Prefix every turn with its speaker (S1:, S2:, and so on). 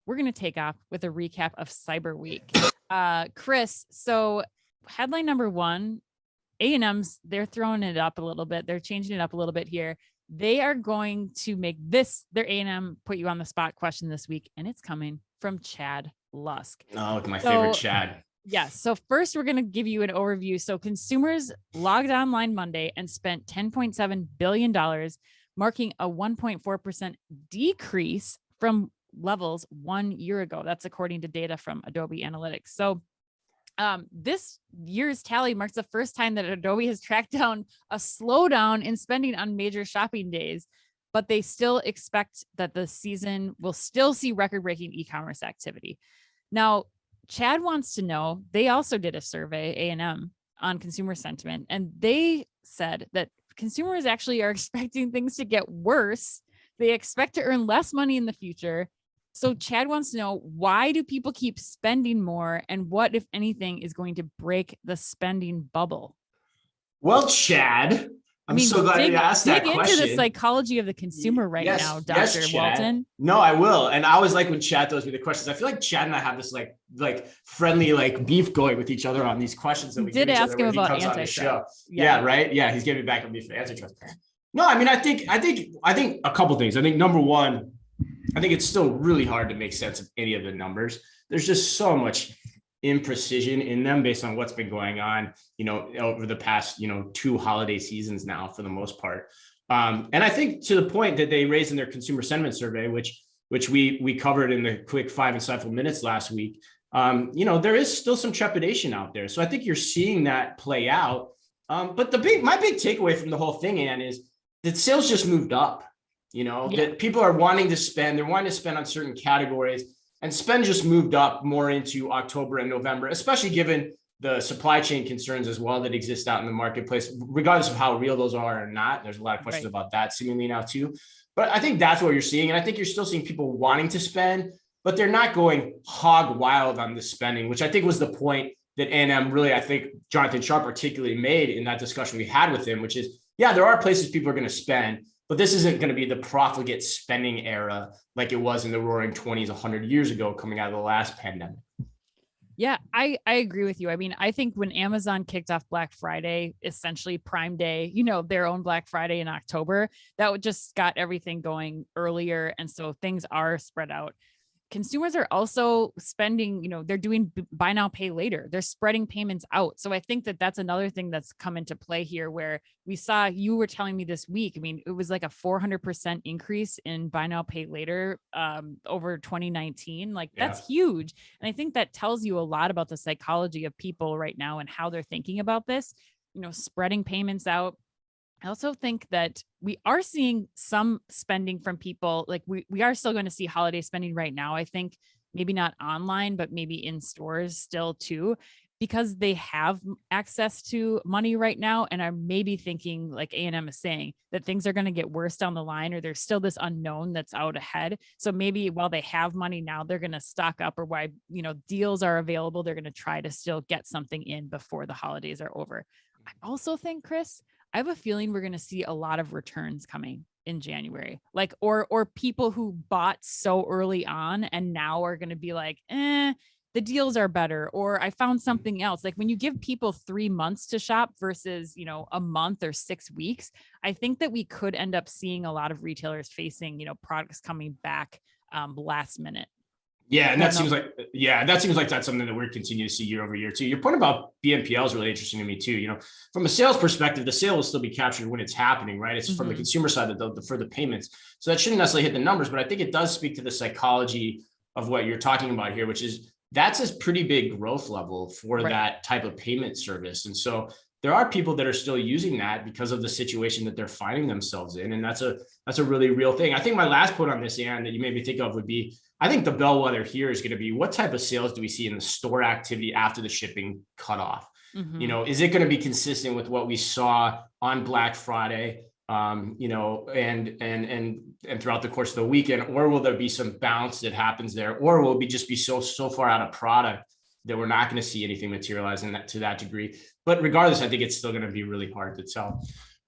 S1: we're going to take off with a recap of Cyber Week. Chris, so headline number one, A&M's, they're throwing it up a little bit. They're changing it up a little bit here. They are going to make this their A&M put you on the spot question this week, and it's coming from Chad Lusk.
S2: Oh, my favorite Chad.
S1: Yes. So first, we're going to give you an overview. So consumers logged online Monday and spent $10.7 billion, marking a 1.4% decrease from levels 1 year ago. That's according to data from Adobe Analytics. So this year's tally marks the first time that Adobe has tracked down a slowdown in spending on major shopping days, but they still expect that the season will still see record-breaking e-commerce activity. Now, Chad wants to know, they also did a survey, A&M, on consumer sentiment, and they said that consumers actually are expecting things to get worse. They expect to earn less money in the future. So Chad wants to know, why do people keep spending more, and what, if anything, is going to break the spending bubble?
S2: Well, Chad, I'm so glad you asked that question.
S1: Dig into the psychology of the consumer now, Dr. Walton.
S2: No, I will. And I always like when Chad throws me the questions. I feel like Chad and I have this like friendly beef going with each other on these questions that we
S1: did ask him about antitrust.
S2: Yeah, right. Yeah, he's giving me back on me for antitrust. No, I mean, I think a couple things. I think number one, I think it's still really hard to make sense of any of the numbers. There's just so much imprecision in them based on what's been going on, over the past, 2 holiday seasons now, for the most part. And I think to the point that they raised in their consumer sentiment survey, which we covered in the quick 5 insightful minutes last week, there is still some trepidation out there. So I think you're seeing that play out. But my big takeaway from the whole thing, Ann, is that sales just moved up. That people are wanting to spend. They're wanting to spend on certain categories. And spend just moved up more into October and November, especially given the supply chain concerns as well that exist out in the marketplace, regardless of how real those are or not. There's a lot of questions about that seemingly now too. But I think that's what you're seeing. And I think you're still seeing people wanting to spend, but they're not going hog wild on the spending, which I think was the point that A&M really, I think Jonathan Sharp particularly made in that discussion we had with him, which is, yeah, there are places people are going to spend, but this isn't going to be the profligate spending era like it was in the roaring 20s 100 years ago coming out of the last pandemic.
S1: Yeah, I agree with you. I mean, I think when Amazon kicked off Black Friday, essentially Prime Day, their own Black Friday in October, that just got everything going earlier. And so things are spread out. Consumers are also spending, they're doing buy now, pay later. They're spreading payments out. So I think that that's another thing that's come into play here, where we saw, you were telling me this week, I mean, it was like a 400% increase in buy now, pay later over 2019. That's huge. And I think that tells you a lot about the psychology of people right now and how they're thinking about this, spreading payments out. I also think that we are seeing some spending from people. Like we are still going to see holiday spending right now. I think maybe not online, but maybe in stores still too, because they have access to money right now and are maybe thinking, like A&M is saying, that things are going to get worse down the line, or there's still this unknown that's out ahead. So maybe while they have money now, they're going to stock up, or why, deals are available, they're going to try to still get something in before the holidays are over. I also think, Chris, I have a feeling we're going to see a lot of returns coming in January, or people who bought so early on and now are going to be like, the deals are better, or I found something else. Like when you give people 3 months to shop versus, a month or 6 weeks, I think that we could end up seeing a lot of retailers facing, products coming back last minute.
S2: Yeah, and that seems like that's something that we're continuing to see year over year too. Your point about BNPL is really interesting to me too. From a sales perspective, the sale will still be captured when it's happening, right? It's from the consumer side for the payments. So that shouldn't necessarily hit the numbers, but I think it does speak to the psychology of what you're talking about here, which is that's a pretty big growth level for that type of payment service. And so there are people that are still using that because of the situation that they're finding themselves in. And that's a really real thing. I think my last point on this, Ann, that you made me think of would be, I think the bellwether here is going to be, what type of sales do we see in the store activity after the shipping cutoff? Is it going to be consistent with what we saw on Black Friday, and throughout the course of the weekend, or will there be some bounce that happens there, or will we just be so far out of product that we're not going to see anything materialize to that degree? But regardless, I think it's still going to be really hard to tell.